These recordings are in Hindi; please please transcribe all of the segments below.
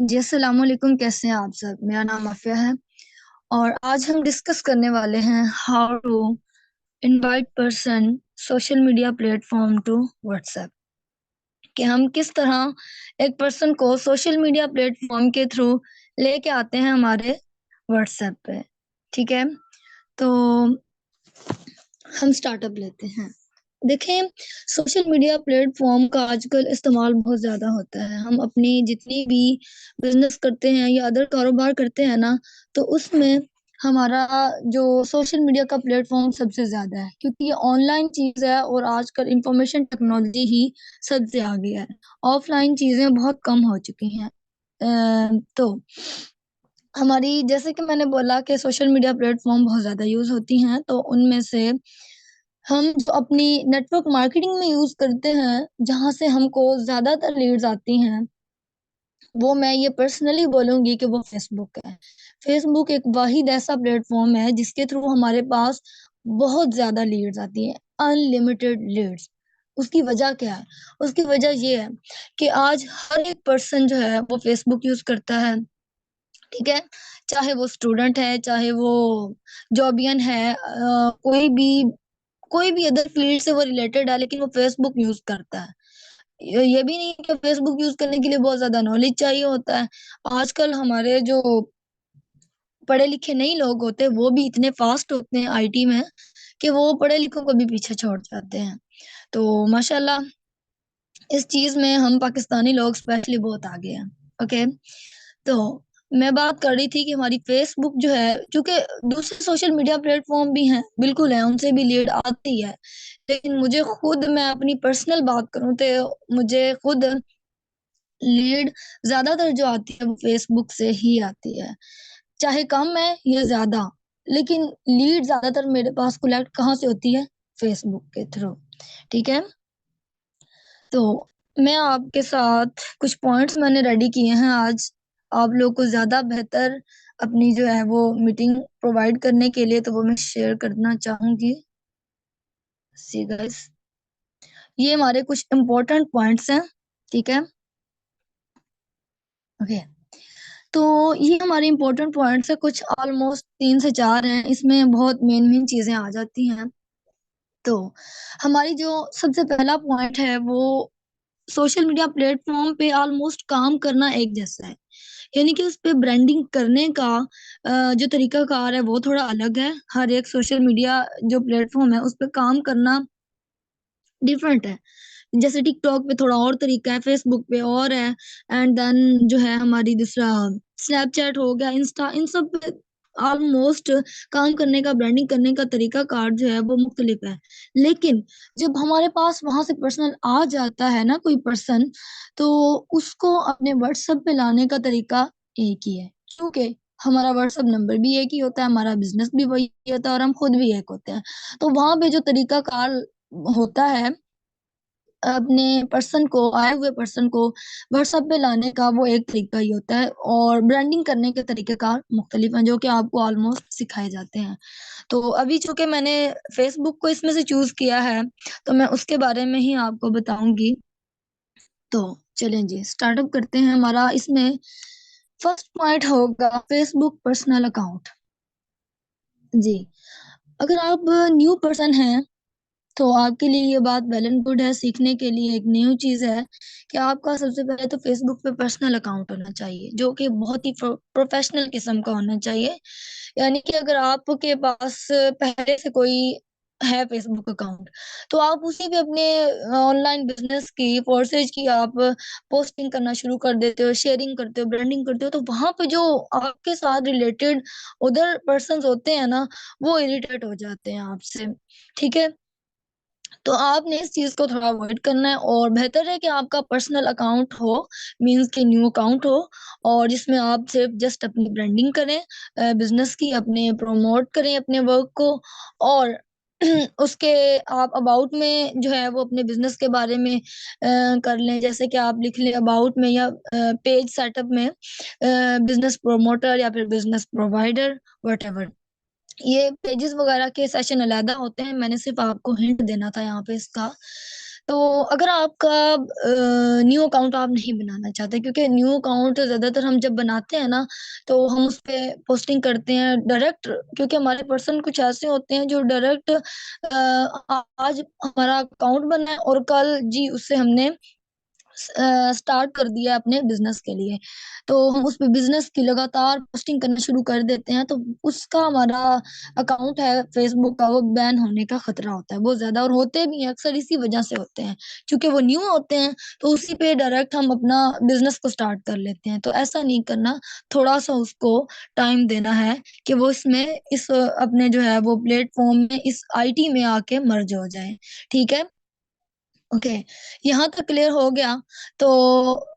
जी अस्सलाम वालेकुम। कैसे हैं आप सब? मेरा नाम आफिया है और आज हम डिस्कस करने वाले हैं how to invite person social media platform to WhatsApp. कि हम किस तरह एक पर्सन को सोशल मीडिया प्लेटफॉर्म के थ्रू लेके आते हैं हमारे व्हाट्सएप पे। ठीक है, तो हम स्टार्टअप लेते हैं। देखें, सोशल मीडिया प्लेटफॉर्म का आजकल इस्तेमाल बहुत ज़्यादा होता है। हम अपनी जितनी भी बिजनेस करते हैं या अदर कारोबार करते हैं ना, तो उसमें हमारा जो सोशल मीडिया का प्लेटफॉर्म सबसे ज़्यादा है, क्योंकि ये ऑनलाइन चीज़ है और आजकल इंफॉर्मेशन टेक्नोलॉजी ही सबसे आगे है। ऑफलाइन चीज़ें बहुत कम हो चुकी हैं। तो हमारी, जैसे कि मैंने बोला कि सोशल मीडिया प्लेटफॉर्म बहुत ज़्यादा यूज़ होती हैं, तो उनमें से हम जो अपनी नेटवर्क मार्केटिंग में यूज़ करते हैं, जहाँ से हमको ज़्यादातर लीड्स आती हैं, वो मैं ये पर्सनली बोलूँगी कि वो फ़ेसबुक है। फ़ेसबुक एक वाहिद ऐसा प्लेटफ़ॉर्म है जिसके थ्रू हमारे पास बहुत ज़्यादा लीड्स आती हैं, अनलिमिटेड लीड्स। उसकी वजह क्या है? उसकी वजह ये है कि आज हर एक पर्सन जो है वो फ़ेसबुक यूज़ करता है, ठीक है? चाहे वो स्टूडेंट है, चाहे वो जॉबियन है, कोई भी अदर फील्ड से वो रिलेटेड है, लेकिन वो फ़ेसबुक यूज़ करता है। ये भी नहीं कि फ़ेसबुक यूज़ करने के लिए बहुत ज़्यादा नॉलेज चाहिए होता है। आजकल हमारे जो पढ़े-लिखे नहीं लोग होते, वो भी इतने फ़ास्ट होते हैं आईटी में कि वो पढ़े-लिखों को भी पीछे छोड़ जाते हैं। तो माशाल्लाह, इस चीज़ में हम पाकिस्तानी लोग स्पेशली बहुत आगे हैं। ओके? तो मैं बात कर रही थी कि हमारी फ़ेसबुक जो है, चूँकि दूसरे सोशल मीडिया प्लेटफ़ॉर्म भी हैं, बिल्कुल हैं, उनसे भी लीड आती है। लेकिन मुझे खुद, मैं अपनी पर्सनल बात करूँ तो मुझे खुद लीड ज़्यादातर जो आती है वो फ़ेसबुक से ही आती है। चाहे कम है या ज़्यादा, लेकिन लीड ज़्यादातर मेरे पास कलेक्ट कहाँ से होती है? फ़ेसबुक के थ्रू। ठीक है? तो मैं आपके साथ कुछ पॉइंट्स मैंने रेडी किए हैं आज, आप लोग को ज़्यादा बेहतर अपनी जो है वो मीटिंग प्रोवाइड करने के लिए, तो वो मैं शेयर करना चाहूँगी। सी गाइस, ये हमारे कुछ इम्पोर्टेंट पॉइंट्स हैं, ठीक है? ओके। तो ये हमारे इम्पोर्टेंट पॉइंट्स हैं, कुछ ऑलमोस्ट 3 से 4 हैं, इसमें बहुत मेन-मेन चीज़ें आ जाती हैं। तो हमारी जो सबसे पहला पॉइंट है वो सोशल मीडिया प्लेटफ़ॉर्म पे ऑलमोस्ट काम करना एक जैसा है। यानी कि उसपे ब्रांडिंग करने का जो तरीक़ाकार है वो थोड़ा अलग है। हर एक सोशल मीडिया जो प्लेटफ़ॉर्म है उसपे काम करना डिफरेंट है। जैसे टिकटॉक पे थोड़ा और तरीका है, फेसबुक पे और है, एंड देन जो है हमारी दूसरा स्नैपचैट हो गया, इंस्टा, इन सब पे ऑलमोस्ट काम करने का, ब्रांडिंग करने का तरीका कार जो है वो मुख्तलिफ है। लेकिन जब हमारे पास वहाँ से पर्सनल आ जाता है ना कोई पर्सन, तो उसको अपने व्हाट्सएप पे लाने का तरीका एक ही है। क्योंकि हमारा व्हाट्सएप नंबर भी एक ही होता है, हमारा बिज़नेस भी वही होता है और हम खुद भी एक होते हैं। तो वहाँ पे जो तरीका कार होता है अपने पर्सन को, आए हुए पर्सन को व्हाट्सएप पे लाने का, वो एक तरीका ही होता है और ब्रांडिंग करने के तरीक़ेकार मुख्तलिफ हैं, जो कि आपको ऑलमोस्ट सिखाए जाते हैं। तो अभी चूँकि मैंने फ़ेसबुक को इसमें से चूज़ किया है, तो मैं उसके बारे में ही आपको बताऊँगी। तो चलें जी, स्टार्टअप करते हैं। हमारा इसमें फर्स्ट पॉइंट होगा फ़ेसबुक पर्सनल अकाउंट। जी, अगर आप न्यू पर्सन हैं तो आपके लिए ये बात वेल एंड गुड है, सीखने के लिए एक न्यू चीज़ है कि आपका सबसे पहले तो फ़ेसबुक पे पर्सनल अकाउंट होना चाहिए, जो कि बहुत ही प्रोफ़ेशनल किस्म का होना चाहिए। यानी कि अगर आपके पास पहले से कोई है फ़ेसबुक अकाउंट, तो आप उसी पे अपने ऑनलाइन बिज़नेस की, कोर्सेज़ की आप पोस्टिंग करना शुरू कर देते हो, शेयरिंग करते हो, ब्रांडिंग करते हो, तो वहाँ पे जो आपके साथ रिलेटेड अदर पर्सन्स होते हैं ना, वो इरिटेट हो जाते हैं आपसे, ठीक है? तो आपने इस चीज़ को थोड़ा अवॉइड करना है और बेहतर है कि आपका पर्सनल अकाउंट हो, मीन्स कि न्यू अकाउंट हो और जिसमें आप सिर्फ़ जस्ट अपनी ब्रांडिंग करें, बिज़नेस की, अपने प्रमोट करें अपने वर्क को और उसके आप अबाउट में जो है वो अपने बिज़नेस के बारे में कर लें। जैसे कि आप लिख लें अबाउट में या पेज सेटअप में बिज़नेस प्रमोटर या फिर बिज़नेस प्रोवाइडर, व्हाटएवर। ये पेजेज़ वगैरह के सेशन अलग होते हैं, मैंने सिर्फ़ आपको हिंट देना था यहाँ पे इसका। तो अगर आपका न्यू अकाउंट आप नहीं बनाना चाहते, क्योंकि न्यू अकाउंट ज्यादातर हम जब बनाते हैं ना, तो हम उस पे पोस्टिंग करते हैं डायरेक्ट, क्योंकि हमारे पर्सन कुछ ऐसे होते हैं जो डायरेक्ट आज हमारा अकाउंट बना है और कल जी उससे हमने स्टार्ट कर दिया अपने बिजनेस के लिए, तो हम उस पे बिजनेस की लगातार पोस्टिंग करना शुरू कर देते हैं, तो उसका हमारा अकाउंट है फेसबुक का, वो बैन होने का खतरा होता है बहुत ज्यादा, और होते भी हैं अक्सर इसी वजह से होते हैं, क्योंकि वो न्यू होते हैं, तो उसी पे डायरेक्ट हम अपना बिजनेस को स्टार्ट कर लेते हैं। तो ऐसा नहीं करना, थोड़ा सा उसको टाइम देना है कि वो इसमें इस अपने जो है वो प्लेटफॉर्म में इस आईटी में आके मर्ज हो जाए। ठीक है, ओके, यहाँ तक क्लियर हो गया। तो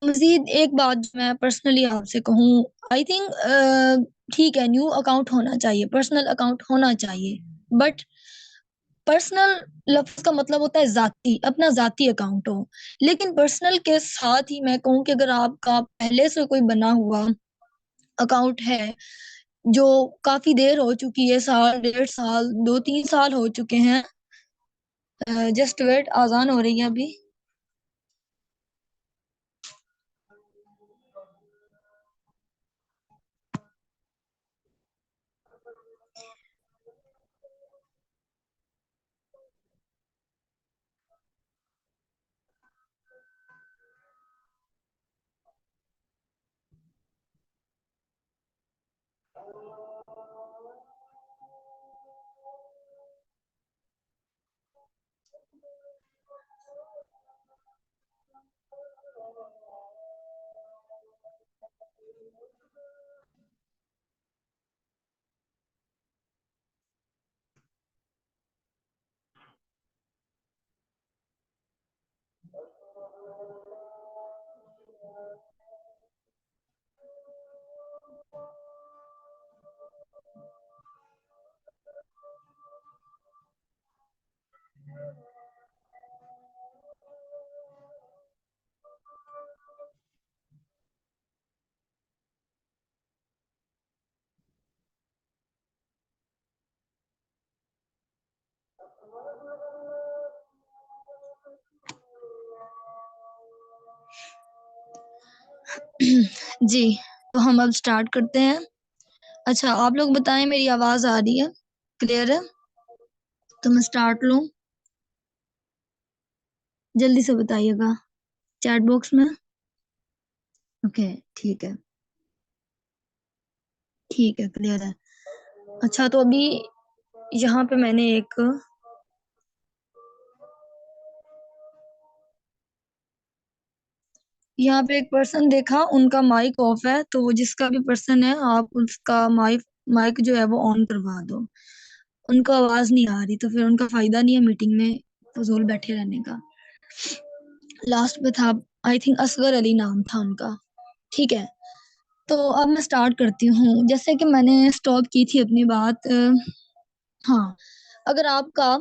मजीद एक बात जो मैं पर्सनली आपसे कहूँ, आई थिंक ठीक है, न्यू अकाउंट होना चाहिए, पर्सनल अकाउंट होना चाहिए, बट पर्सनल लफ्ज का मतलब होता है जाती, अपना जाती अकाउंट हो। लेकिन पर्सनल के साथ ही मैं कहूँ कि अगर आपका पहले से कोई बना हुआ अकाउंट है जो काफी देर हो चुकी है, साल, 1.5 साल, 2-3 साल हो चुके हैं, जस्ट वेट, आजान हो रही है अभी। जी, तो हम अब स्टार्ट करते हैं। अच्छा, आप लोग बताएं मेरी आवाज आ रही है, क्लियर है? तो मैं स्टार्ट लूं? जल्दी से बताइएगा चैट बॉक्स में। ओके, ठीक है, ठीक है, क्लियर है। अच्छा, तो अभी यहाँ पे मैंने एक, यहाँ पे एक पर्सन देखा, उनका माइक ऑफ है, तो वो जिसका भी पर्सन है आप उसका माइक माइक जो है वो ऑन करवा दो। उनको आवाज नहीं आ रही, तो फिर उनका फायदा नहीं है मीटिंग में फजूल बैठे रहने का। लास्ट में था, आई थिंक असगर अली नाम था उनका। ठीक है, तो अब मैं स्टार्ट करती हूँ, जैसे कि मैंने स्टॉप की थी अपनी बात। हाँ, अगर आपका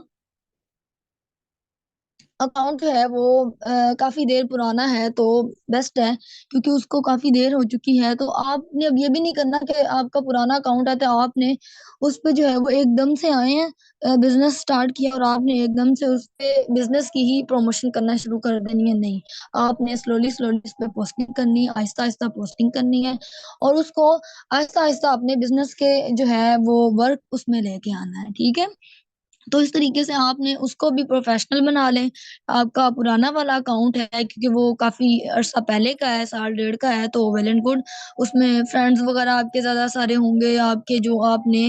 अकाउंट जो है वो काफी देर पुराना है तो बेस्ट है, क्योंकि उसको काफी देर हो चुकी है, तो आपने अब ये भी नहीं करना कि आपका पुराना अकाउंट है तो आपने उस पे जो है वो एकदम से आए हैं, बिजनेस स्टार्ट किया और आपने एकदम से उस पे बिजनेस की ही प्रमोशन करना शुरू कर देनी है, नहीं। आपने स्लोली स्लोली इस पे पोस्टिंग करनी है, आहिस्ता आहिस्ता पोस्टिंग करनी है, और उसको आहिस्ता आहिस्ता अपने बिजनेस के जो है वो वर्क उसमें लेके आना है। ठीक है, तो इस तरीके से आपने उसको भी प्रोफेशनल बना लें। आपका पुराना वाला अकाउंट है, क्योंकि वो काफी अरसा पहले का है, साल डेढ़ का है, तो वेल एंड गुड, उसमें फ्रेंड्स वगैरह आपके ज्यादा सारे होंगे, आपके जो आपने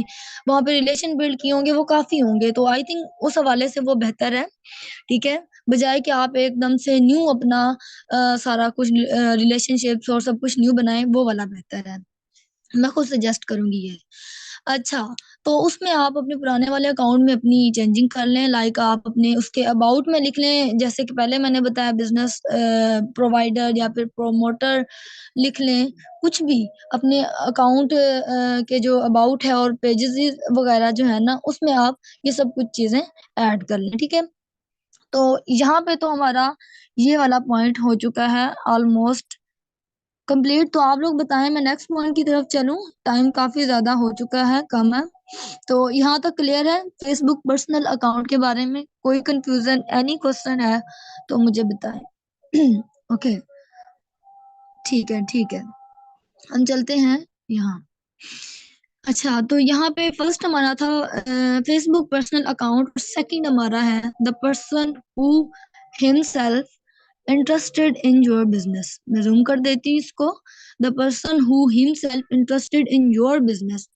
वहां पे रिलेशन बिल्ड किए होंगे वो काफी होंगे, तो आई थिंक उस हवाले से वो बेहतर है। ठीक है, बजाय कि आप एकदम से न्यू अपना सारा कुछ रिलेशनशिप्स और सब कुछ न्यू बनाएं, वो वाला बेहतर है, मैं खुद सजेस्ट करूंगी ये। अच्छा, तो उसमें आप अपने पुराने वाले अकाउंट में अपनी चेंजिंग कर लें, लाइक आप अपने उसके अबाउट में लिख लें, जैसे कि पहले मैंने बताया बिजनेस प्रोवाइडर या फिर प्रोमोटर लिख लें, कुछ भी अपने अकाउंट के जो अबाउट है और पेजेस वगैरह जो है ना, उसमें आप ये सब कुछ चीजें ऐड कर लें। ठीक है, तो यहाँ पे तो हमारा ये वाला पॉइंट हो चुका है ऑलमोस्ट कंप्लीट। तो आप लोग बताएं मैं नेक्स्ट पॉइंट की तरफ चलूं? टाइम काफी ज्यादा हो चुका है, कम है। तो यहाँ तक क्लियर है फेसबुक पर्सनल अकाउंट के बारे में? कोई कंफ्यूजन, एनी क्वेश्चन है तो मुझे बताएं। ओके, ठीक है, ठीक है, हम चलते हैं यहाँ। अच्छा, तो यहाँ पे फर्स्ट हमारा था फेसबुक पर्सनल अकाउंट, और सेकंड हमारा है the person who himself interested in your business. मैं जूम कर देती हूँ इसको। The person who himself interested in your business,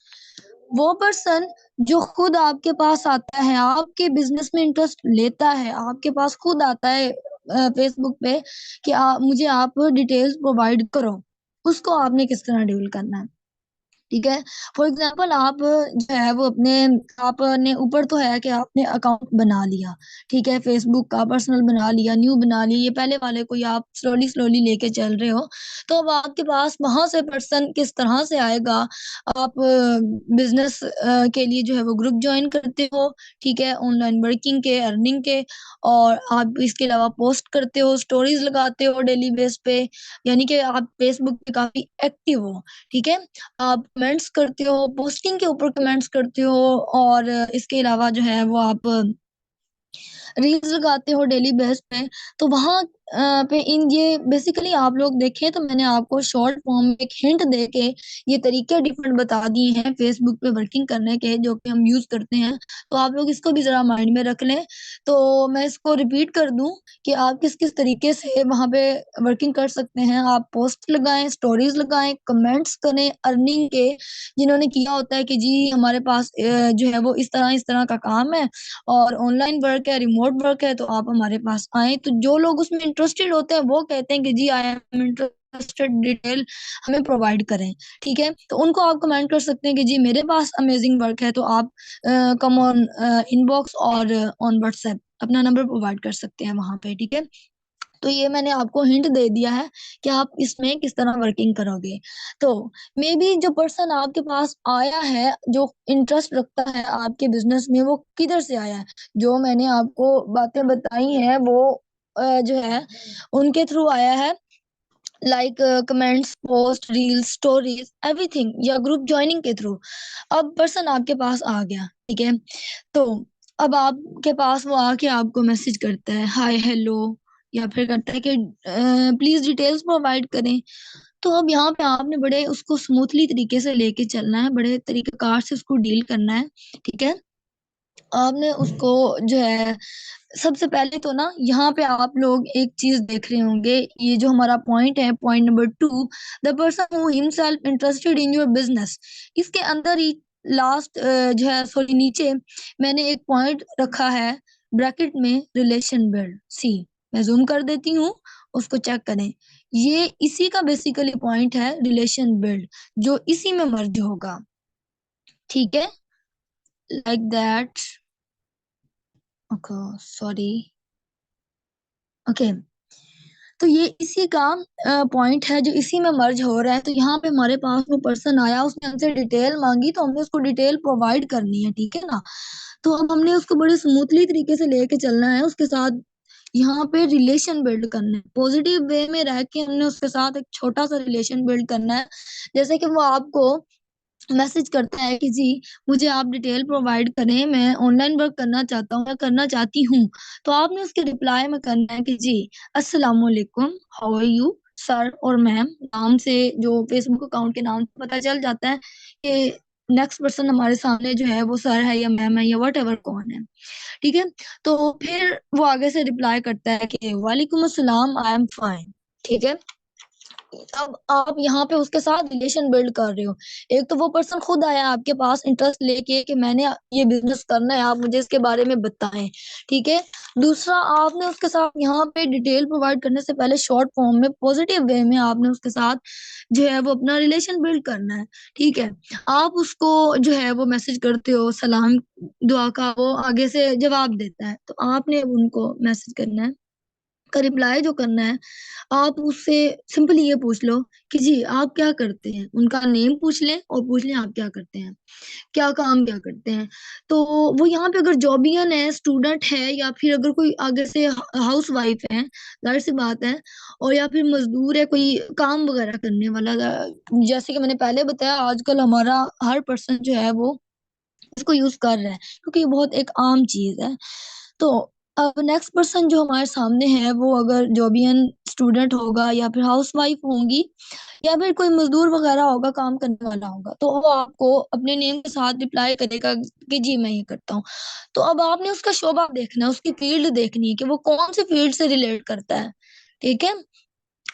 वो पर्सन जो खुद आपके पास आता है, आपके बिजनेस में इंटरेस्ट लेता है, आपके पास खुद आता है फेसबुक पे कि मुझे आप डिटेल्स प्रोवाइड करो, उसको आपने किस तरह डील करना है। ठीक है, फॉर एग्जाम्पल आप जो है वो आपने ऊपर तो है कि आपने अकाउंट बना लिया, ठीक है, फेसबुक का पर्सनल बना लिया, न्यू बना लिया, ये पहले वाले को ही आप स्लोली स्लोली लेके चल रहे हो। तो अब आपके पास वहां से पर्सन किस तरह से आएगा? आप बिजनेस के लिए जो है वो ग्रुप ज्वाइन करते हो, ठीक है, ऑनलाइन वर्किंग के, अर्निंग के, और आप इसके अलावा पोस्ट करते हो, स्टोरीज लगाते हो डेली बेस पे, यानी कि आप फेसबुक पे काफी एक्टिव हो। ठीक है, आप कमेंट्स करते हो, पोस्टिंग के ऊपर कमेंट्स करते हो, और इसके अलावा जो है वो आप रील्स लगाते हो डेली बेस पे। तो वहां पे इन ये बेसिकली आप लोग देखें तो मैंने आपको शॉर्ट फॉर्म में एक हिंट दे के ये तरीके डिफरेंट बता दिए हैं फेसबुक पे वर्किंग करने के, जो कि हम यूज करते हैं। तो आप लोग इसको भी जरा माइंड में रख लें। तो मैं इसको रिपीट कर दूं कि आप किस किस तरीके से वहां पे वर्किंग कर सकते हैं। आप पोस्ट लगाएं, स्टोरीज लगाएं, कमेंट्स करें अर्निंग के, जिन्होंने किया होता है कि जी हमारे पास जो है वो इस तरह का काम है, और ऑनलाइन वर्क है, रिमोट वर्क है, तो आप हमारे पास आए। तो जो लोग उसमें इंटरेस्टेड होते हैं वो कहते हैं कि जी आई एम इंटरेस्टेड, डिटेल हमें प्रोवाइड करें। ठीक है, तो उनको आप कमेंट कर सकते हैं कि जी मेरे पास अमेजिंग वर्क है, तो आप कम ऑन इनबॉक्स और ऑन व्हाट्सएप अपना नंबर प्रोवाइड कर सकते हैं वहां पे। ठीक है, तो ये मैंने आपको हिंट दे दिया है कि आप इसमें किस तरह वर्किंग करोगे। तो मे बी जो पर्सन आपके पास आया है, जो इंटरेस्ट रखता है आपके बिजनेस में, वो किधर से आया है? जो मैंने आपको बातें बताई हैं वो जो है उनके थ्रू आया है, like comments, post, reels, stories, everything, या ग्रुप ज्वाइनिंग के थ्रू। अब पर्सन आपके पास आ गया, ठीक है, तो अब आपके पास वो आके आपको मैसेज करता है हाय हेलो, या फिर करता है कि प्लीज डिटेल्स प्रोवाइड करें। तो अब यहाँ पे आपने बड़े उसको स्मूथली तरीके से लेके चलना है, बड़े तरीकेकार से उसको डील करना है। ठीक है, आपने उसको जो है सबसे पहले तो ना यहाँ पे आप लोग एक चीज देख रहे होंगे, ये जो हमारा पॉइंट है, point number 2, the person who himself interested in your business, इसके अंदर ही लास्ट जो है सॉरी नीचे मैंने एक पॉइंट रखा है ब्रैकेट में, रिलेशन बिल्ड। सी, मैं जूम कर देती हूँ, उसको चेक करें। ये इसी का बेसिकली पॉइंट है, रिलेशन बिल्ड, जो इसी में मर्ज होगा। ठीक है, like that. Okay, sorry. Okay, तो ये इसी का पॉइंट है जो इसी में मर्ज हो रहा है। तो यहाँ पे हमारे पास वो पर्सन आया, उसने हमसे डिटेल मांगी, तो हमने उसको डिटेल प्रोवाइड करनी है। ठीक है ना, तो अब हमने उसको बड़े स्मूथली तरीके से लेके चलना है, उसके साथ यहाँ पे रिलेशन बिल्ड करना है, पॉजिटिव वे में रह के हमने उसके साथ एक छोटा सा रिलेशन बिल्ड करना है। जैसे कि वो आपको मैसेज करता है कि जी मुझे आप डिटेल प्रोवाइड करें, मैं ऑनलाइन वर्क करना चाहता हूँ, मैं करना चाहती हूँ। तो आपने उसके रिप्लाई में करना है कि जी अस्सलाम वालेकुम, हाउ आर यू सर और मैम, नाम से, जो फेसबुक अकाउंट के नाम से पता चल जाता है कि नेक्स्ट पर्सन हमारे सामने जो है वो सर है या मैम है या वट एवर कौन है। ठीक है, तो फिर वो आगे से रिप्लाई करता है कि वालेकुम अस्सलाम, आई एम फाइन। ठीक है, अब आप यहाँ पे उसके साथ रिलेशन बिल्ड कर रहे हो। एक तो वो पर्सन खुद आया आपके पास इंटरेस्ट लेके कि मैंने ये बिजनेस करना है, आप मुझे इसके बारे में बताएं। ठीक है, दूसरा आपने उसके साथ यहाँ पे डिटेल प्रोवाइड करने से पहले शॉर्ट फॉर्म में पॉजिटिव वे में आपने उसके साथ जो है वो अपना रिलेशन बिल्ड करना है। ठीक है, आप उसको जो है वो मैसेज करते हो सलाम दुआ का, वो आगे से जवाब देता है, तो आपने उनको मैसेज करना है, का रिप्लाई जो करना है, आप उससे सिंपली ये पूछ लो कि जी आप क्या करते हैं, उनका नेम पूछ लें और पूछ लें आप क्या करते हैं, क्या काम क्या करते हैं। तो वो यहाँ पे अगर जॉबियन है, स्टूडेंट है, या फिर अगर कोई आगे से हाउस वाइफ है, जाहिर सी बात है, और या फिर मजदूर है, कोई काम वगैरह करने वाला, जैसे कि मैंने पहले बताया आजकल हमारा हर पर्सन जो है वो इसको यूज कर रहा है, क्योंकि ये बहुत एक आम चीज है। तो अब नेक्स्ट पर्सन जो हमारे सामने है, वो अगर जॉबियन स्टूडेंट होगा या फिर हाउस वाइफ होंगी या फिर कोई मजदूर वगैरह होगा, काम करने वाला होगा, तो वो आपको अपने नेम के साथ रिप्लाई करेगा कि जी मैं ये करता हूँ। तो अब आपने उसका शोबा देखना है, उसकी फील्ड देखनी है कि वो कौन सी फील्ड से रिलेट करता है। ठीक है,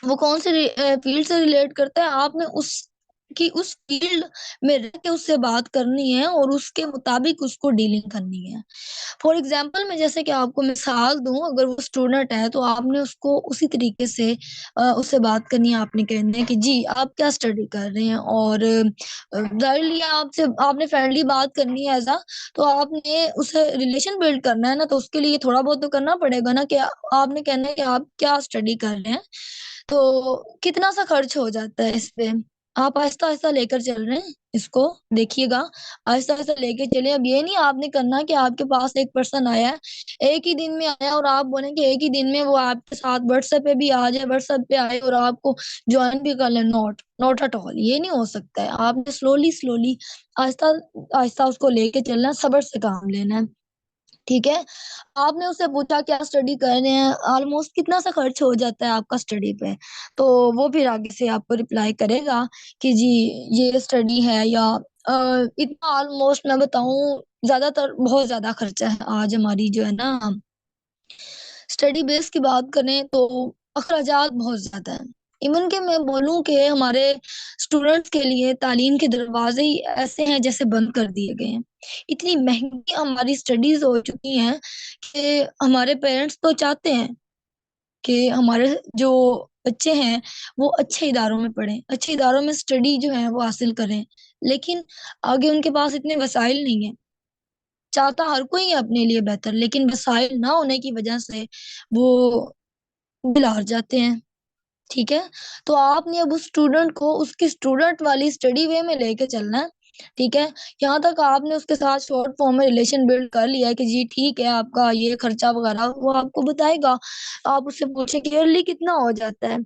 वो कौन से फील्ड से रिलेट करता है, आपने उस फील्ड में रह के उससे बात करनी है और उसके मुताबिक उसको डीलिंग करनी है। फॉर एग्जाम्पल मैं जैसे कि आपको मिसाल दूं, अगर वो स्टूडेंट है तो आपने उसको उसी तरीके से उससे बात करनी है। आपने कहना है कि जी आप क्या स्टडी कर रहे हैं, और डायरेक्टली आपसे आपने फ्रेंडली बात करनी है ऐसा। तो आपने उसे रिलेशन बिल्ड करना है ना, तो उसके लिए थोड़ा बहुत तो करना पड़ेगा ना, कि आपने कहना है कि आप क्या स्टडी कर रहे हैं, तो कितना सा खर्च हो जाता है इस पे। आप आहिस्ता आहिस्ता लेकर चल रहे हैं, इसको देखिएगा, आहिस्ता आहिस्ता लेके चले। अब ये नहीं आपने करना कि आपके पास एक पर्सन आया है, एक ही दिन में आया और आप बोले कि एक ही दिन में वो आपके साथ व्हाट्सएप पे भी आ जाए, व्हाट्सएप पे आए और आपको ज्वाइन भी कर ले। नॉट नॉट एट ऑल, ये नहीं हो सकता है। आपने स्लोली स्लोली आहिस्ता आहिस्ता उसको लेके चलना है, सब्र से काम लेना है। ठीक है, आपने उससे पूछा क्या स्टडी कर रहे हैं, ऑलमोस्ट कितना सा खर्च हो जाता है आपका स्टडी पे, तो वो फिर आगे से आपको रिप्लाई करेगा कि जी ये स्टडी है, या इतना ऑलमोस्ट मैं बताऊं, ज्यादातर बहुत ज्यादा खर्चा है आज हमारी जो है ना, स्टडी बेस की बात करें तो अखराजात बहुत ज्यादा है। इवन के मैं बोलूं कि हमारे स्टूडेंट्स के लिए तालीम के दरवाजे ही ऐसे हैं जैसे बंद कर दिए गए हैं। इतनी महंगी हमारी स्टडीज हो चुकी हैं कि हमारे पेरेंट्स तो चाहते हैं कि हमारे जो बच्चे हैं वो अच्छे इदारों में पढ़ें, अच्छे इदारों में स्टडी जो है वो हासिल करें, लेकिन आगे उनके पास इतने वसाइल नहीं है। चाहता हर कोई है अपने लिए बेहतर, लेकिन वसाइल ना होने की वजह से वो दिल हार जाते हैं। ठीक है, तो आपने अब उस स्टूडेंट को उसकी स्टूडेंट वाली स्टडी वे में लेके चलना है। ठीक है, यहाँ तक आपने उसके साथ शॉर्ट फॉर्म में रिलेशन बिल्ड कर लिया है कि जी ठीक है आपका ये खर्चा वगैरह वो आपको बताएगा। आप उससे पूछे कि ईयरली कितना हो जाता है,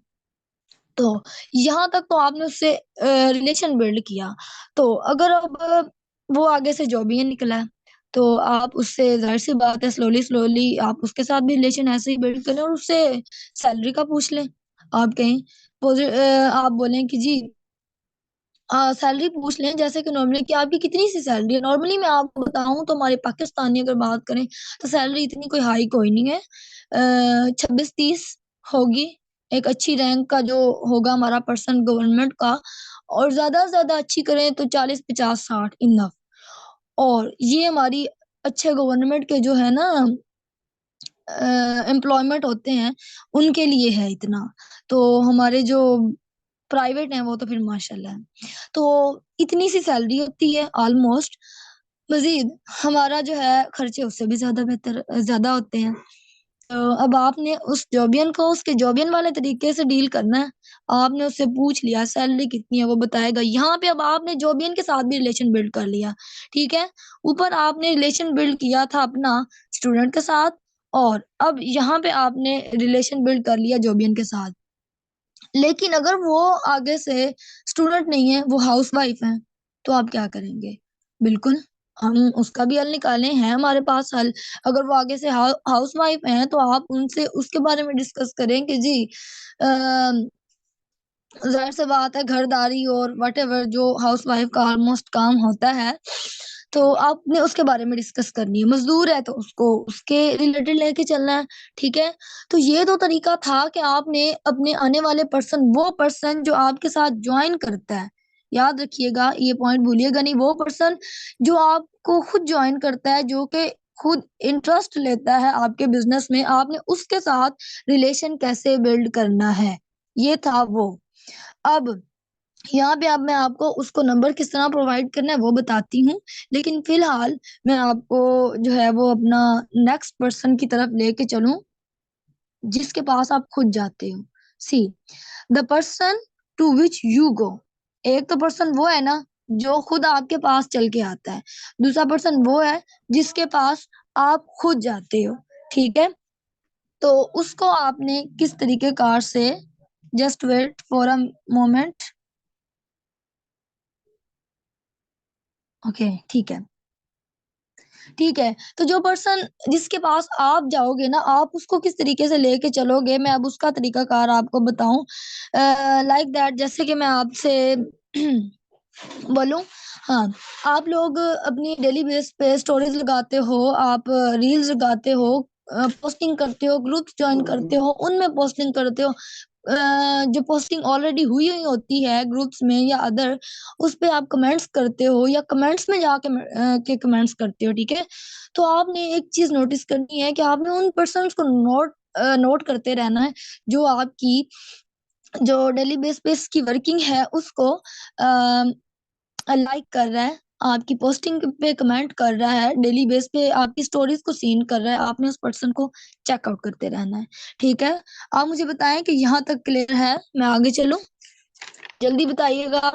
तो यहाँ तक तो आपने उससे रिलेशन बिल्ड किया। तो अगर अब वो आगे से जो भी निकला है, तो आप उससे जाहिर सी बात है स्लोली स्लोली आप उसके साथ भी रिलेशन ऐसे ही बिल्ड करें और उससे सैलरी का पूछ लें। आप कहें आप बोलें कि जी सैलरी पूछ लें, जैसे कि नॉर्मली कि आपकी कितनी सी सैलरी है। नॉर्मली मैं आपको बताऊं तो हमारे पाकिस्तानी अगर बात करें तो सैलरी इतनी कोई हाई कोई नहीं है, 26-30 होगी। एक अच्छी रैंक का जो होगा हमारा पर्सन गवर्नमेंट का, और ज्यादा से ज्यादा अच्छी करें तो 40-50-60 इनफ। और ये हमारी अच्छे गवर्नमेंट के जो है ना एम्प्लॉयमेंट होते हैं, उनके लिए है इतना। तो हमारे जो प्राइवेट है वो तो फिर माशाल्लाह है। तो इतनी सी सैलरी होती है ऑलमोस्ट। मजीद हमारा जो है खर्चे उससे भी ज्यादा बेहतर ज्यादा होते हैं। तो अब आपने उस जॉबियन को उसके जॉबियन वाले तरीके से डील करना है। आपने उससे पूछ लिया सैलरी कितनी है, वो बताएगा। यहाँ पे अब आपने जॉबियन के साथ भी रिलेशन बिल्ड कर लिया। ठीक है, ऊपर आपने रिलेशन बिल्ड किया था अपना स्टूडेंट के साथ, और अब यहाँ पे आपने रिलेशन बिल्ड कर लिया जॉबियन के साथ। लेकिन अगर वो आगे से स्टूडेंट नहीं है, वो हाउस वाइफ है, तो आप क्या करेंगे? बिल्कुल, हम उसका भी हल निकाले हैं हमारे पास हल। अगर वो आगे से हाउस वाइफ है तो आप उनसे उसके बारे में डिस्कस करें कि जी जाहिर सी बात है घरदारी और वटेवर जो हाउस वाइफ का ऑलमोस्ट काम होता है, तो आपने उसके बारे में डिस्कस करनी है। मजदूर है तो उसको उसके रिलेटेड लेके चलना है। ठीक है, तो ये तो तरीका था कि आपने अपने आने वाले पर्सन, वो पर्सन जो आपके साथ ज्वाइन करता है, याद रखिएगा ये पॉइंट भूलिएगा नहीं, वो पर्सन जो आपको खुद ज्वाइन करता है, जो कि खुद इंटरेस्ट लेता है आपके बिजनेस में, आपने उसके साथ रिलेशन कैसे बिल्ड करना है, ये था वो। अब यहाँ पे अब मैं आपको उसको नंबर किस तरह प्रोवाइड करना है वो बताती हूँ, लेकिन फिलहाल मैं आपको जो है वो अपना नेक्स्ट पर्सन की तरफ लेके चलूं जिसके पास आप खुद जाते हो। See the person to which you go. एक तो पर्सन वो है ना जो खुद आपके पास चल के आता है, दूसरा पर्सन वो है जिसके पास आप खुद जाते हो। ठीक है, तो उसको आपने किस तरीके कार से, just wait for a moment. Okay ठीक है, ठीक है? तो जो पर्सन जिसके पास आप जाओगे ना, आप उसको किस तरीके से लेके चलोगे, मैं अब उसका तरीकाकार आपको बताऊँ। लाइक दैट, जैसे कि मैं आपसे बोलूँ, हाँ, आप लोग अपनी डेली बेस पे स्टोरीज़ लगाते हो, आप रील्स लगाते हो, पोस्टिंग करते हो, ग्रुप्स जॉइन करते हो, उनमें पोस्टिंग करते हो। जो पोस्टिंग ऑलरेडी हुई हुई होती है ग्रुप्स में या अदर, उस पे आप कमेंट्स करते हो या कमेंट्स में जाके के कमेंट्स करते हो, ठीक है? तो आपने एक चीज़ नोटिस करनी है कि आपने उन पर्सन्स को नोट करते रहना है, जो आपकी जो डेली बेस पे इसकी वर्किंग है उसको लाइक कर रहा है, आपकी पोस्टिंग पे कमेंट कर रहा है, डेली बेस पे आपकी स्टोरीज़ को सीन कर रहा है, आपने उस पर्सन को चेक आउट करते रहना है, ठीक है? आप मुझे बताएँ कि यहाँ तक क्लियर है? मैं आगे चलूँ? जल्दी बताइएगा।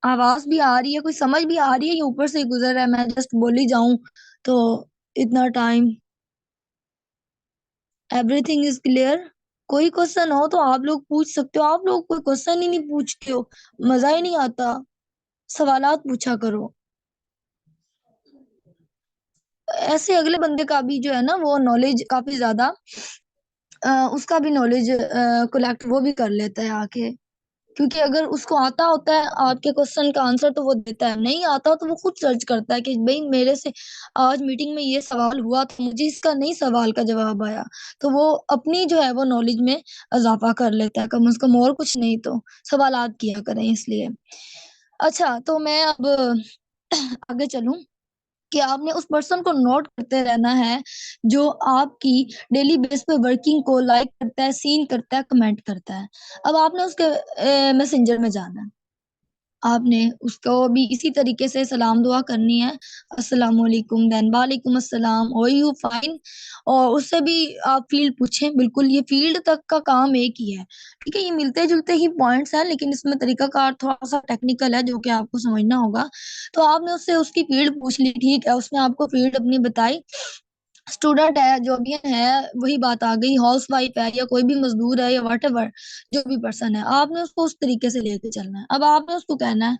आवाज़ भी आ रही है, कोई समझ भी आ रही है या ऊपर से ही गुज़र रहा है, मैं जस्ट बोली जाऊँ तो इतना टाइम? Everything is clear? कोई क्वेश्चन हो तो आप लोग पूछ सकते हो, आप लोग कोई क्वेश्चन ही नहीं पूछते हो, मज़ा ही नहीं आता। सवालात पूछा करो। ऐसे अगले बंदे का भी जो है ना वो नॉलेज काफ़ी ज़्यादा उसका भी नॉलेज कलेक्ट वो भी कर लेता है आके। क्योंकि अगर उसको आता होता है आपके क्वेश्चन का आंसर तो वो देता है, नहीं आता तो वो खुद सर्च करता है कि भई मेरे से आज मीटिंग में ये सवाल हुआ तो मुझे इसका नहीं सवाल का जवाब आया। तो वो अपनी जो है वो नॉलेज में इज़ाफ़ा कर लेता है, कम से कम और कुछ नहीं तो सवालात किया करें इसलिए। अच्छा, तो मैं अब आगे चलूँ कि आपने उस पर्सन को नोट करते रहना है, जो आपकी डेली बेस पे वर्किंग को लाइक करता है, सीन करता है, कमेंट करता है। अब आपने उसके मैसेंजर में जाना है। आपने उसको भी इसी तरीके से सलाम दुआ करनी है, अस्सलामु अलैकुम, देन वालेकुम अस्सलाम, आर यू फाइन? और उससे भी आप फ़ील्ड पूछें, बिल्कुल ये फ़ील्ड तक का काम एक ही है, ठीक है? ये मिलते-जुलते ही पॉइंट्स हैं, लेकिन इसमें तरीकाकार थोड़ा-सा टेक्निकल है, जो कि आपको समझना होगा। तो आपने उससे उसकी फ़ील्ड पूछ ली, ठीक है? उसने आपको फ़ील्ड अपनी बताई, स्टूडेंट है, जो भी है, वही बात आ गई, हाउसवाइफ है या कोई भी मज़दूर है या व्हाटएवर जो भी पर्सन है, आपने उसको उस तरीके से लेके चलना है। अब आपने उसको कहना है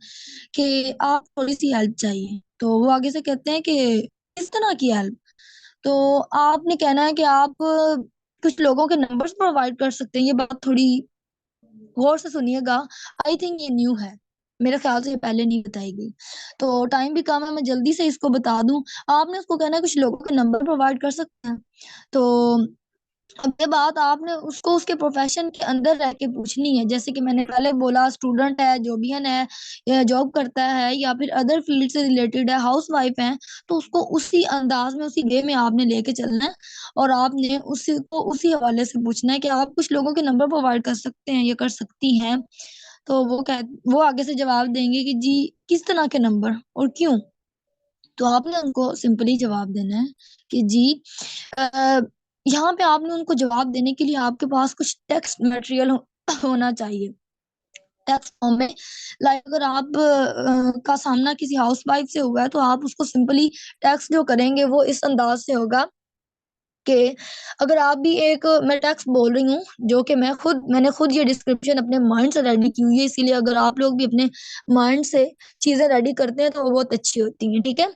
कि आप थोड़ी-सी हेल्प चाहिए, तो वो आगे से कहते हैं कि किस तरह की हेल्प? तो आपने कहना है कि आप कुछ लोगों के नंबर्स प्रोवाइड कर सकते हैं, ये बात थोड़ी गौर से सुनिएगा, आई थिंक ये न्यू है। मेरे ख़्याल से ये पहले नहीं बताई गई। तो टाइम भी कम है, मैं जल्दी से इसको बता दूँ। आपने उसको कहना है कुछ लोगों के नंबर प्रोवाइड कर सकते हैं। तो अब ये बात आपने उसको उसके प्रोफ़ेशन के अंदर रह के पूछनी है। जैसे कि मैंने पहले बोला स्टूडेंट है, जॉबियन है या जॉब करता है या फिर अदर फ़ील्ड से रिलेटेड है, हाउसवाइफ़ है, तो उसको उसी अंदाज़ में, उसी वे में आपने लेके चलना है और आपने उसी को उसी हवाले से पूछना है कि आप कुछ लोगों के नंबर प्रोवाइड कर सकते हैं या कर सकती हैं। तो वो आगे से जवाब देंगे कि जी, किस तरह के नंबर और क्यों? तो आपने उनको सिंपली जवाब देना है कि जी अ, यहाँ पे आपने उनको जवाब देने के लिए आपके पास कुछ टेक्स्ट मटेरियल होना चाहिए। टेक्स्ट फॉर्म में लाइक अगर आप का सामना किसी हाउसवाइफ से हुआ है तो आप उसको सिंपली टेक्स्ट जो करेंगे वो इस अंदाज़ से होगा कि अगर आप भी एक मैं टेक्स्ट बोल रही हूँ जो कि मैंने खुद ये डिस्क्रिप्शन अपने माइंड से रेडी की हुई है, इसीलिए अगर आप लोग भी अपने माइंड से चीज़ें रेडी करते हैं तो वो बहुत अच्छी होती हैं, ठीक है?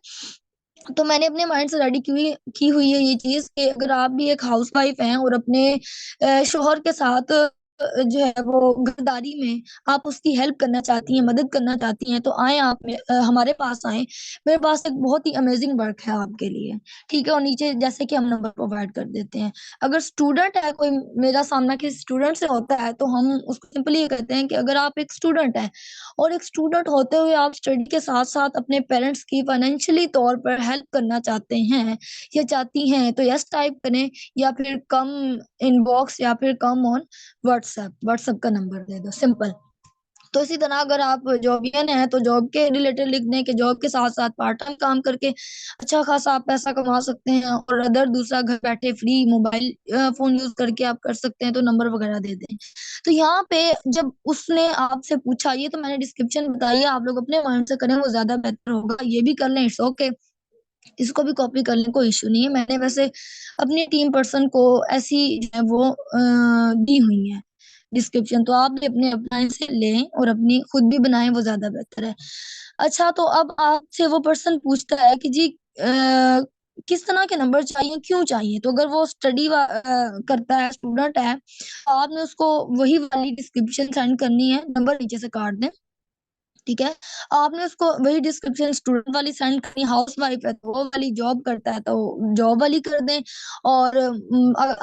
तो मैंने अपने माइंड से रेडी की हुई है ये चीज़ कि अगर आप भी एक हाउसवाइफ हैं और अपने शौहर के साथ जो है वो घरदारी में आप उसकी हेल्प करना चाहती हैं, मदद करना चाहती हैं, तो आएँ आप हमारे पास आएँ। मेरे पास एक बहुत ही अमेज़िंग वर्क है आपके लिए, ठीक है? और नीचे जैसे कि हम नंबर प्रोवाइड कर देते हैं। अगर स्टूडेंट है कोई मेरा सामना किसी स्टूडेंट से होता है, तो हम उसको सिंपली ये कहते हैं कि अगर आप एक स्टूडेंट हैं और एक स्टूडेंट होते हुए आप स्टडी के साथ-साथ अपने पेरेंट्स की फाइनेंशियली तौर पर हेल्प करना चाहते हैं या चाहती हैं, तो येस टाइप करें या फिर कम इनबॉक्स या फिर कम ऑन व्हाट्सएप का नंबर दे दो, सिंपल। तो इसी तरह अगर आप जॉबियन हैं, तो जॉब के रिलेटेड लिख दें कि जॉब के साथ-साथ पार्ट टाइम काम करके अच्छा खासा आप पैसा कमा सकते हैं और अदर दूसरा घर बैठे फ्री मोबाइल फ़ोन यूज़ करके आप कर सकते हैं, तो नंबर वगैरह दे दें। तो यहाँ पे जब उसने आपसे पूछा ये तो मैंने डिस्क्रिप्शन बताई है, आप लोग अपने माइंड से करें वो ज़्यादा बेहतर होगा। ये भी कर लें इट्स ओके, इसको भी कॉपी कर लें कोई इश्यू नहीं है। मैंने वैसे अपनी टीम पर्सन को ऐसी जो है वो दी हुई हैं। डिस्क्रिप्शन, तो आप भी अपने अपलाइन से लें और अपनी खुद भी बनाएं, वो ज्यादा बेहतर है। अच्छा, तो अब आपसे वो पर्सन पूछता है कि जी किस तरह के नंबर चाहिए, क्यों चाहिए? तो अगर वो करता है, स्टूडेंट है, तो आपने उसको वही वाली डिस्क्रिप्शन सेंड करनी है, नंबर नीचे से काट दें, ठीक है। आपने उसको वही डिस्क्रिप्शन स्टूडेंट वाली सेंड करनी, हाउस वाइफ है तो वो वाली, जॉब करता है तो जॉब वाली कर दें, और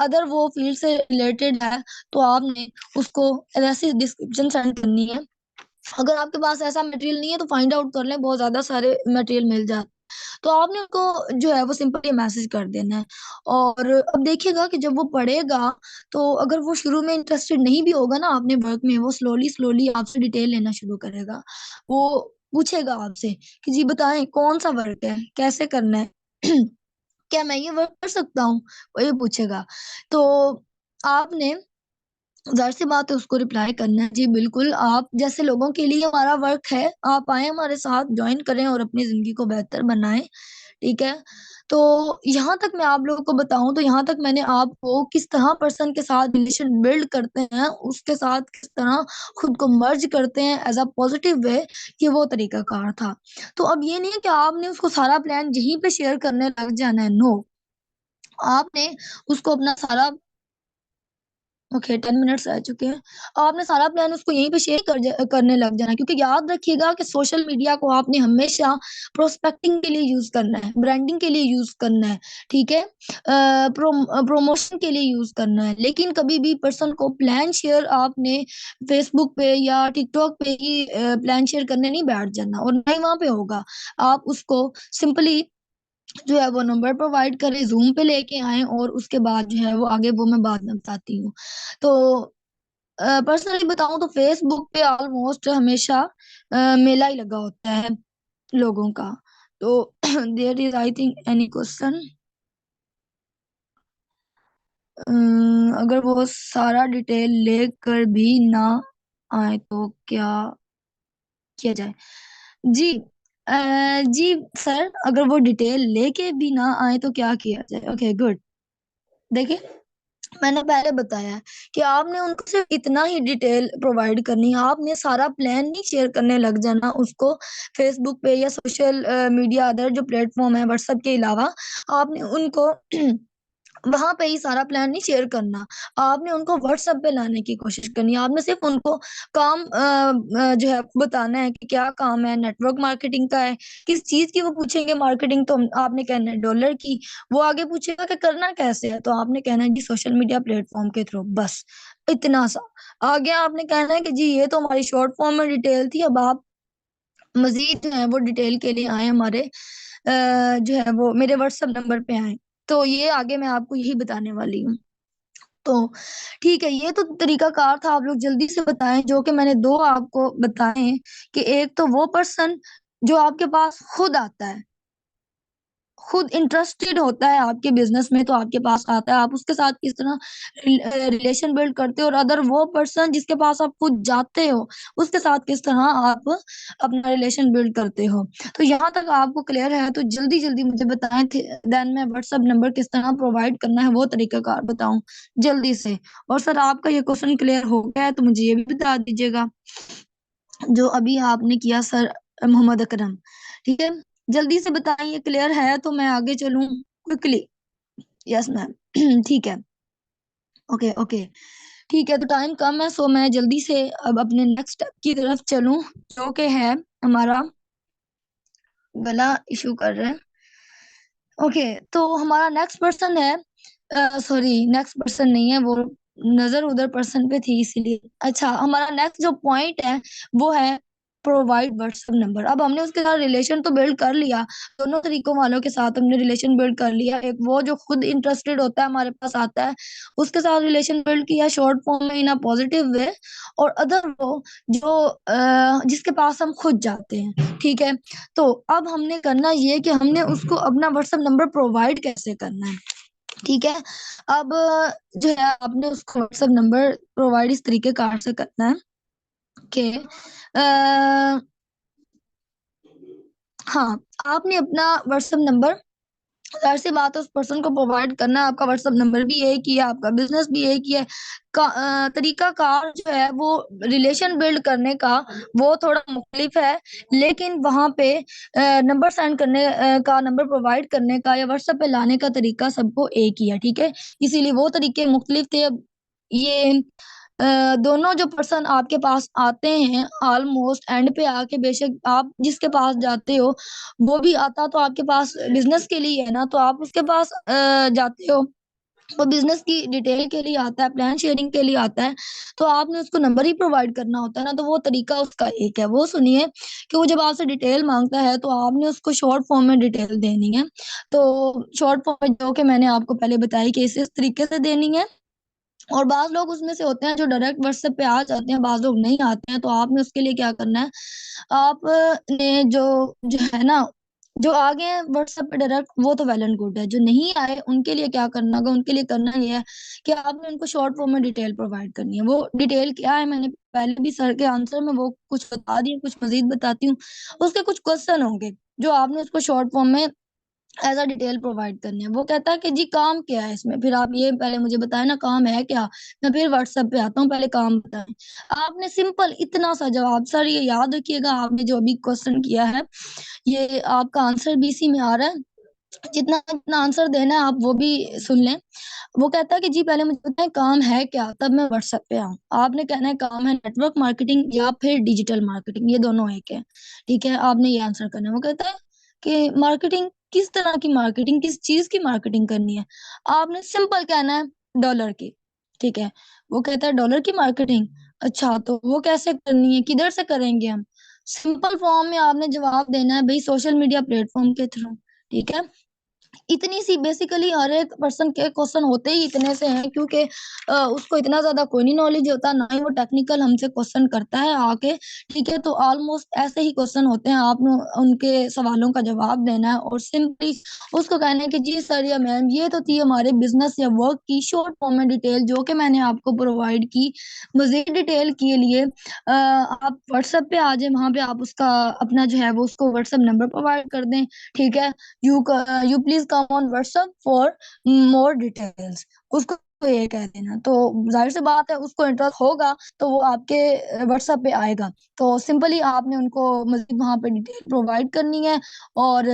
अगर वो फील्ड से रिलेटेड है तो आपने उसको वैसी डिस्क्रिप्शन सेंड करनी है। अगर आपके पास ऐसा मटेरियल नहीं है तो फाइंड आउट कर लें, बहुत ज्यादा सारे मटेरियल मिल जाते, तो आपने उनको जो है वो सिंपल ये मैसेज कर देना है। और अब देखिएगा कि जब वो पढ़ेगा, तो अगर वो शुरू में इंटरेस्टेड नहीं भी होगा ना अपने वर्क में, वो स्लोली स्लोली आपसे डिटेल लेना शुरू करेगा। वो पूछेगा आपसे कि जी बताएं कौन सा वर्क है, कैसे करना है, क्या मैं ये वर्क कर सकता हूँ, वो ये पूछेगा। तो आपने जाहिर सी बात है उसको रिप्लाई करना है, जी बिल्कुल, आप जैसे लोगों के लिए हमारा वर्क है, आप आए हमारे साथ ज्वाइन करें और अपनी जिंदगी को बेहतर बनाएं, ठीक है। तो यहाँ तक मैं आप लोगों को बताऊं, तो यहाँ तक मैंने आपको किस तरह पर्सन के साथ रिलेशन बिल्ड करते हैं, उसके साथ किस तरह खुद को मर्ज करते हैं एज अ पॉजिटिव वे, कि वो तरीकाकार था। तो अब ये नहीं है कि आपने उसको सारा प्लान यहीं पे शेयर करने लग जाना है, नो। आपने उसको अपना सारा, ओके 10 मिनट्स रह चुके हैं, आपने सारा प्लान उसको यहीं पे शेयर करने लग जाना है, क्योंकि याद रखिएगा कि सोशल मीडिया को आपने हमेशा प्रोस्पेक्टिंग के लिए यूज करना है, ब्रांडिंग के लिए यूज करना है, ठीक है, प्रमोशन के लिए यूज करना है, लेकिन कभी भी पर्सन को प्लान शेयर आपने फेसबुक पे या टिकटॉक पे ही प्लान शेयर करने नहीं बैठ जाना, और नहीं वहां पे होगा। आप उसको सिंपली जो है वो नंबर प्रोवाइड करें, जूम पे लेके आए, और उसके बाद जो है वो आगे वो मैं बाद में बताती हूँ। तो पर्सनली बताऊं तो फेसबुक पे ऑलमोस्ट हमेशा मेला ही लगा होता है लोगों का। तो there is I think any question, अगर वो सारा डिटेल लेकर भी ना आए तो क्या किया जाए? जी जी सर, अगर वो डिटेल लेके भी ना आए तो क्या किया जाए? Okay good. देखिए, मैंने पहले बताया है कि आपने उनको सिर्फ इतना ही डिटेल प्रोवाइड करनी है, आपने सारा प्लान नहीं शेयर करने लग जाना उसको फेसबुक पे या सोशल मीडिया अदर जो प्लेटफॉर्म है व्हाट्सएप के अलावा। आपने उनको वहां पे ही सारा प्लान नहीं शेयर करना, आपने उनको व्हाट्सएप पे लाने की कोशिश करनी है। आपने सिर्फ उनको काम जो है बताना है कि क्या काम है, नेटवर्क मार्केटिंग का है, किस चीज की वो पूछेंगे मार्केटिंग, तो आपने कहना है डॉलर की। वो आगे पूछेगा कि करना कैसे है, तो आपने कहना है जी सोशल मीडिया प्लेटफॉर्म के थ्रू, बस इतना सा। आगे आपने कहना है कि जी ये तो हमारी शॉर्ट फॉर्म में डिटेल थी, अब आप मजीद जो है वो डिटेल के लिए आए हमारे जो है वो मेरे व्हाट्सएप नंबर पे आए। तो ये आगे मैं आपको यही बताने वाली हूँ। तो ठीक है, ये तो तरीकाकार था, आप लोग जल्दी से बताएं, जो कि मैंने दो आपको बताए, कि एक तो वो पर्सन जो आपके पास खुद आता है, खुद इंटरेस्टेड होता है आपके बिजनेस में, तो आपके पास आता है, आप उसके साथ किस तरह रिलेशन बिल्ड करते हो, और अदर वो पर्सन जिसके पास आप खुद जाते हो, उसके साथ किस तरह आप अपना रिलेशन बिल्ड करते हो। तो यहाँ तक आपको क्लियर है तो जल्दी जल्दी मुझे बताएं थे, देन मैं व्हाट्सएप नंबर किस तरह प्रोवाइड करना है वो तरीकाकार बताऊं जल्दी से। और सर आपका ये क्वेश्चन क्लियर हो गया है तो मुझे ये भी बता दीजिएगा, जो अभी आपने किया सर, मोहम्मद अकरम, ठीक है, जल्दी से बताइए, क्लियर है तो मैं आगे चलूं क्विकली। Yes ma'am. ठीक है, ओके ओके, ठीक है, तो टाइम कम है, सो मैं जल्दी से अब अपने नेक्स्ट स्टेप की तरफ चलूं, जो कि है हमारा गला इशू कर रहा है। ओके, तो हमारा नेक्स्ट पर्सन है, सॉरी नेक्स्ट पर्सन नहीं है, वो नजर उधर पर्सन पे थी इसीलिए। अच्छा, हमारा नेक्स्ट जो पॉइंट है वो है प्रोवाइड व्हाट्सएप नंबर। अब हमने उसके साथ रिलेशन तो बिल्ड कर लिया, दोनों तरीकों वालों के साथ हमने रिलेशन बिल्ड कर लिया, एक वो जो खुद इंटरेस्टेड होता है हमारे पास आता है उसके साथ रिलेशन बिल्ड किया शॉर्ट फॉर्म में इन अ पॉजिटिव वे, और अदर वो जो जिसके पास हम खुद जाते हैं, ठीक है। तो अब हमने करना ये कि हमने उसको अपना व्हाट्सएप नंबर प्रोवाइड कैसे करना है, ठीक है। अब जो है आपने उसको व्हाट्सएप नंबर प्रोवाइड इस तरीके कार से करना है कि हाँ, आपने अपना व्हाट्सएप नंबर ज़ाहिर सी बात है उस पर्सन को प्रोवाइड करना है, आपका व्हाट्सएप नंबर भी एक ही है, आपका बिज़नेस भी एक ही है। तरीक़ाकार जो है वो रिलेशन बिल्ड करने का वो थोड़ा मुख़्तलिफ़ है, लेकिन वहाँ पे नंबर सेंड करने का, नंबर प्रोवाइड करने का या व्हाट्सएप पे लाने का तरीक़ा सबको एक ही है, ठीक है? इसीलिए वो तरीके मुख़्तलिफ़ थे। अब ये दोनों जो पर्सन आपके पास आते हैं ऑलमोस्ट एंड पे आके, बेशक आप जिसके पास जाते हो वो भी आता तो आपके पास बिज़नेस के लिए है ना, तो आप उसके पास जाते हो, वो बिज़नेस की डिटेल के लिए आता है, प्लान शेयरिंग के लिए आता है, तो आपने उसको नंबर ही प्रोवाइड करना होता है ना, तो वो तरीका उसका एक है। वो सुनिए कि वो जब आपसे डिटेल माँगता है, तो आपने उसको शॉर्ट फॉर्म में डिटेल देनी है। तो शॉर्ट फॉर्म में जो कि मैंने आपको पहले बताई कि इस तरीके से देनी है। और बाज़ लोग उसमें से होते हैं जो डायरेक्ट व्हाट्सएप पे आ जाते हैं, बाज़ लोग नहीं आते हैं, तो आपने उसके लिए क्या करना है, आपने जो जो है ना, जो आ गए हैं व्हाट्सएप पे डायरेक्ट वो तो वेल एंड गुड है, जो नहीं आए उनके लिए क्या करना होगा, उनके लिए करना ये है कि आपने उनको शॉर्ट फॉर्म में डिटेल प्रोवाइड करनी है। वो डिटेल क्या है मैंने पहले भी सर के आंसर में वो कुछ बता दिए, कुछ मज़ीद बताती हूँ। उसके कुछ क्वेश्चन होंगे, जो आपने उसको शॉर्ट फॉर्म में एज़ अ डिटेल प्रोवाइड करनी है। वो कहता है कि जी काम क्या है इसमें? फिर आप ये पहले मुझे बताएँ ना काम है क्या? मैं फिर व्हाट्सएप पे आता हूँ, पहले काम बताएँ। आपने सिंपल इतना सा जवाब, सर ये याद रखिएगा आपने जो अभी क्वेश्चन किया है, ये आपका आंसर भी इसी में आ रहा है। जितना आंसर देना है आप वो भी सुन लें। वो कहता है कि जी पहले मुझे बताएँ काम है क्या? तब मैं व्हाट्सएप पे आऊँ। आपने कहना है काम है नेटवर्क मार्केटिंग या फिर डिजिटल मार्केटिंग, ये दोनों एक है। ठीक है? आपने ये आंसर करना है। वो कहता है कि मार्केटिंग, किस तरह की मार्केटिंग, किस चीज़ की मार्केटिंग करनी है? आपने सिंपल कहना है डॉलर की। ठीक है? वो कहता है डॉलर की मार्केटिंग? अच्छा तो वो कैसे करनी है? किधर से करेंगे हम? सिंपल फॉर्म में आपने जवाब देना है भई सोशल मीडिया प्लेटफ़ॉर्म के थ्रू। ठीक है? इतनी सी बेसिकली हर एक पर्सन के क्वेश्चन होते ही इतने से हैं, क्योंकि उसको इतना ज़्यादा कोई नहीं नॉलेज होता, ना ही वो टेक्निकल हमसे क्वेश्चन करता है आके, ठीक है? तो ऑलमोस्ट ऐसे ही क्वेश्चन होते हैं, आपने उनके सवालों का जवाब देना है और सिंपली उसको कहना है कि जी सर या मैम ये तो थी हमारे बिज़नेस या वर्क की शॉर्ट फॉर्म में डिटेल जो कि मैंने आपको प्रोवाइड की। मज़ीद डिटेल के लिए आप व्हाट्सएप पे आ जाएँ, वहाँ पे आप उसका अपना जो है वो उसको व्हाट्सएप नंबर प्रोवाइड कर दें, ठीक है? You please come on WhatsApp for more details, उसको ये कह देना। तो ज़ाहिर-सी बात है उसको इंटरेस्ट होगा तो वो आपके व्हाट्सएप पे आएगा। तो सिंपली आपने उनको मज़ीद वहाँ पे डिटेल प्रोवाइड करनी है और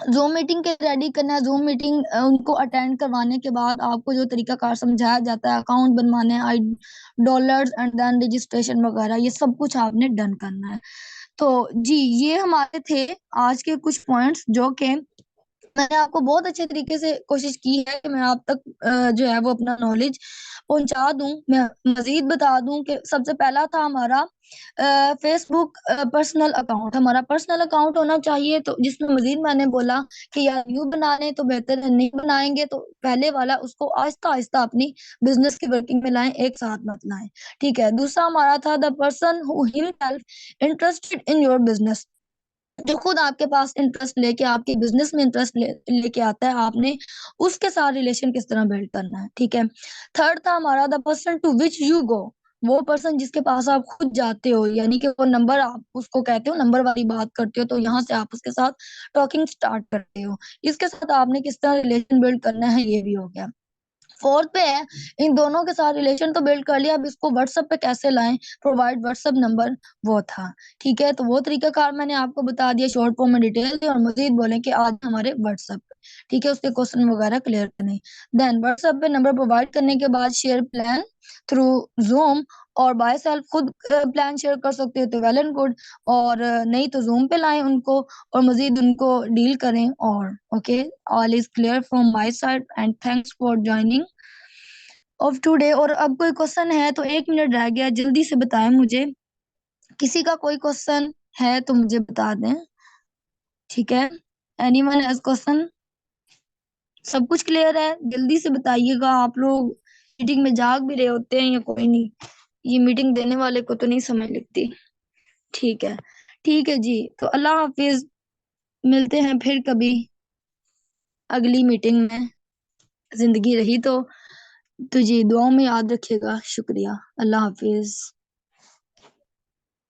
ज़ूम मीटिंग के रेडी करना है। ज़ूम मीटिंग उनको अटेंड करवाने के बाद आपको जो तरीकाकार समझाया जाता है, अकाउंट बनवाने हैं, डॉलर्स एंड देन रजिस्ट्रेशन वगैरह, ये सब कुछ आपने डन करना है। तो जी, ये हमारे थे आज के कुछ पॉइंट्स जो कि मैंने आपको बहुत अच्छे तरीके से कोशिश की है कि मैं आप तक जो है वो अपना नॉलेज पहुँचा दूँ। मैं मज़ीद बता दूँ कि सबसे पहला था हमारा फ़ेसबुक पर्सनल अकाउंट। हमारा पर्सनल अकाउंट होना चाहिए, तो जिसमें मज़ीद मैंने बोला कि यार न्यू बना लें तो बेहतर है, नहीं बनाएँगे तो पहले वाला उसको आहिस्ता-आहिस्ता अपनी बिज़नेस की वर्किंग में लाएँ, एक साथ मत लाएँ। ठीक है? दूसरा हमारा था the person who himself interested in your business. जो खुद आपके पास इंटरेस्ट लेके आपके बिज़नेस में इंटरेस्ट लेके आता है, आपने उसके साथ रिलेशन किस तरह बिल्ड करना है, ठीक है? थर्ड था हमारा the person to which you go, वो पर्सन जिसके पास आप खुद जाते हो, यानी कि वो नंबर आप उसको कहते हो, नंबर वाली बात करते हो, तो यहाँ से आप उसके साथ टॉकिंग स्टार्ट करते हो। इसके साथ आपने किस तरह रिलेशन बिल्ड करना है, ये भी हो गया। फोर्थ पे है, इन दोनों के साथ रिलेशन तो बिल्ड कर लिया, अब इसको व्हाट्सएप पे कैसे लाएँ? प्रोवाइड व्हाट्सएप नंबर, वो था, ठीक है? तो वो तरीकाकार मैंने आपको बता दिया, शॉर्ट फॉर्म में डिटेल दी और मज़ीद बोलें कि आज हमारे व्हाट्सएप पे, ठीक है? उसके क्वेश्चन वगैरह क्लियर करने। देन व्हाट्सएप पे नंबर प्रोवाइड करने के बाद शेयर प्लान थ्रू ज़ूम, और बाय सेल्फ खुद प्लान शेयर कर सकते हो तो वेल एंड गुड, और नहीं तो ज़ूम पे लाएँ उनको और मज़ीद उनको डील करें। और okay, all is clear from my side and thanks for joining of today. और अब कोई क्वेश्चन है तो 1 मिनट रह गया, जल्दी से बताएँ मुझे। किसी का कोई क्वेश्चन है तो मुझे बता दें, ठीक है? Anyone has question? सब कुछ क्लियर है? जल्दी से बताइएगा, आप लोग मीटिंग में जाग भी रहे होते हैं या कोई नहीं? ये मीटिंग देने वाले को तो नहीं समझ लगती। ठीक है। ठीक है जी, तो अल्लाह हाफ़िज़, मिलते हैं फिर कभी अगली मीटिंग में, ज़िंदगी रही तो। जी, दुआओं में याद रखिएगा। शुक्रिया। अल्लाह हाफ़िज़।